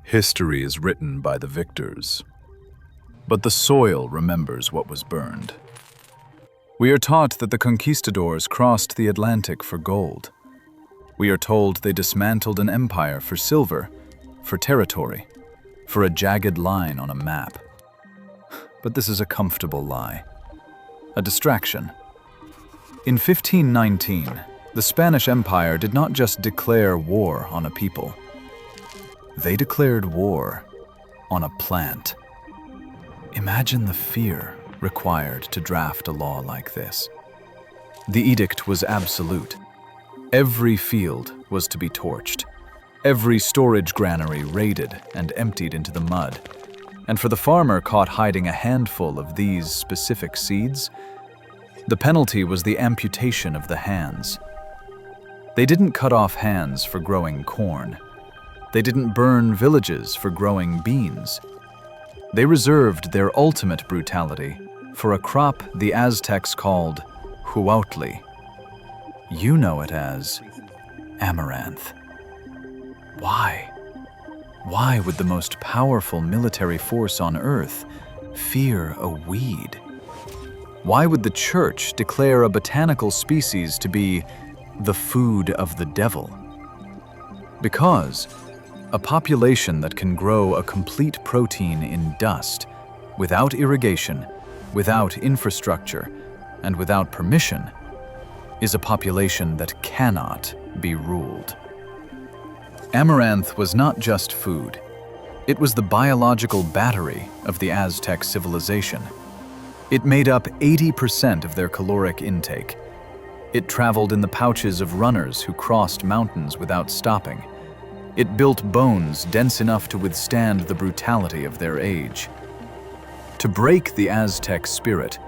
History is written by the victors, but the soil remembers what was burned. We are taught that the conquistadors crossed the Atlantic for gold. We are told they dismantled an empire for silver, for territory, for a jagged line on a map. But this is a comfortable lie, a distraction. In 1519, the Spanish Empire did not just declare war on a people. They declared war on a plant. Imagine the fear required to draft a law like this. The edict was absolute. Every field was to be torched. Every storage granary raided and emptied into the mud. And for the farmer caught hiding a handful of these specific seeds, the penalty was the amputation of the hands. They didn't cut off hands for growing corn. They didn't burn villages for growing beans. They reserved their ultimate brutality for a crop the Aztecs called outlived. You know it as amaranth. Why? Why would the most powerful military force on Earth fear a weed? Why would the church declare a botanical species to be the food of the devil? Because a population that can grow a complete protein in dust, without irrigation, without infrastructure, and without permission, is a population that cannot be ruled. Amaranth was not just food. It was the biological battery of the Aztec civilization. It made up 80% of their caloric intake. It traveled in the pouches of runners who crossed mountains without stopping. It built bones dense enough to withstand the brutality of their age. To break the Aztec spirit,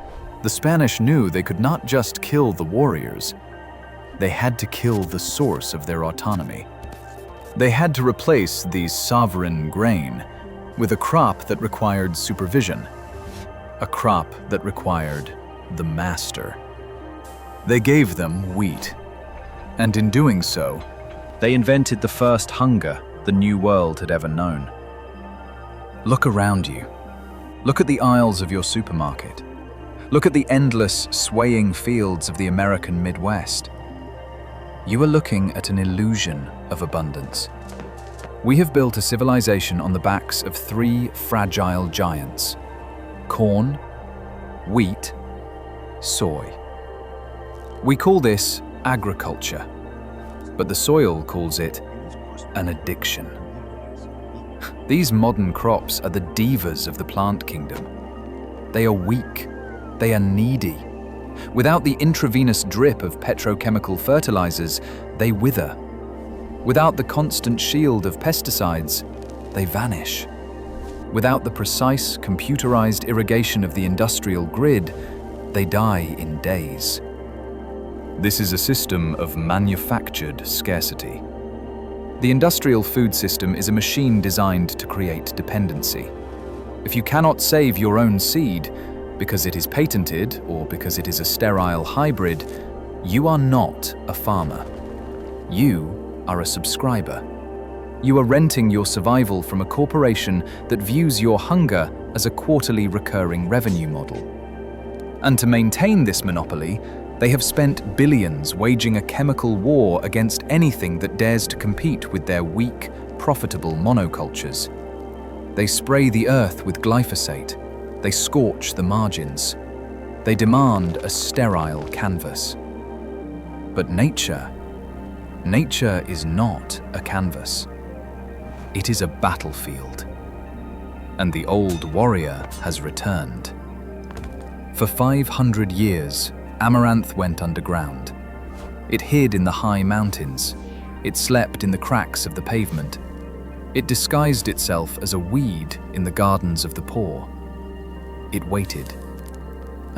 the Spanish knew they could not just kill the warriors. They had to kill the source of their autonomy. They had to replace the sovereign grain with a crop that required supervision, a crop that required the master. They gave them wheat, and in doing so, they invented the first hunger the New World had ever known. Look around you. Look at the aisles of your supermarket. Look at the endless, swaying fields of the American Midwest. You are looking at an illusion of abundance. We have built a civilization on the backs of three fragile giants: corn, wheat, soy. We call this agriculture. But the soil calls it an addiction. These modern crops are the divas of the plant kingdom. They are weak. They are needy. Without the intravenous drip of petrochemical fertilizers, they wither. Without the constant shield of pesticides, they vanish. Without the precise computerized irrigation of the industrial grid, they die in days. This is a system of manufactured scarcity. The industrial food system is a machine designed to create dependency. If you cannot save your own seed because it is patented or because it is a sterile hybrid, you are not a farmer. You are a subscriber. You are renting your survival from a corporation that views your hunger as a quarterly recurring revenue model. And to maintain this monopoly, they have spent billions waging a chemical war against anything that dares to compete with their weak, profitable monocultures. They spray the earth with glyphosate. They scorch the margins. They demand a sterile canvas. But nature is not a canvas. It is a battlefield. And the old warrior has returned. For 500 years, Amaranth went underground. It hid in the high mountains. It slept in the cracks of the pavement. It disguised itself as a weed in the gardens of the poor. It waited.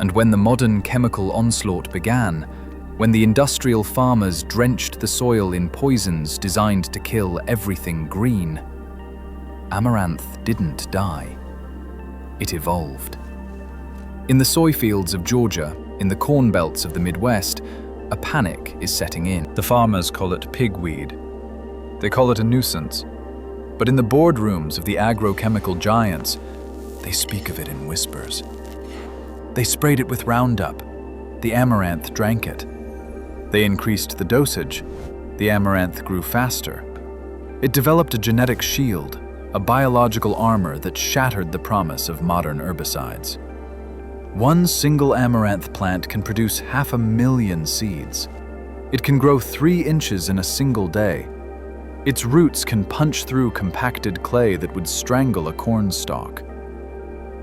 And when the modern chemical onslaught began, when the industrial farmers drenched the soil in poisons designed to kill everything green, Amaranth didn't die. It evolved. In the soy fields of Georgia, in the corn belts of the Midwest, a panic is setting in. The farmers call it pigweed. They call it a nuisance. But in the boardrooms of the agrochemical giants, they speak of it in whispers. They sprayed it with Roundup. The amaranth drank it. They increased the dosage. The amaranth grew faster. It developed a genetic shield, a biological armor that shattered the promise of modern herbicides. One single amaranth plant can produce 500,000 seeds. It can grow 3 inches in a single day. Its roots can punch through compacted clay that would strangle a corn stalk.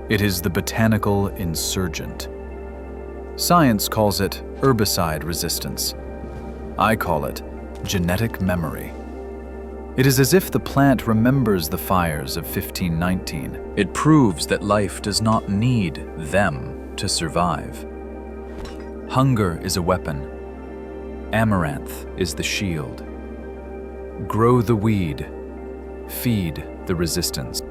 It is the botanical insurgent. Science calls it herbicide resistance. I call it genetic memory. It is as if the plant remembers the fires of 1519. It proves that life does not need them to survive. Hunger is a weapon. Amaranth is the shield. Grow the weed. Feed the resistance.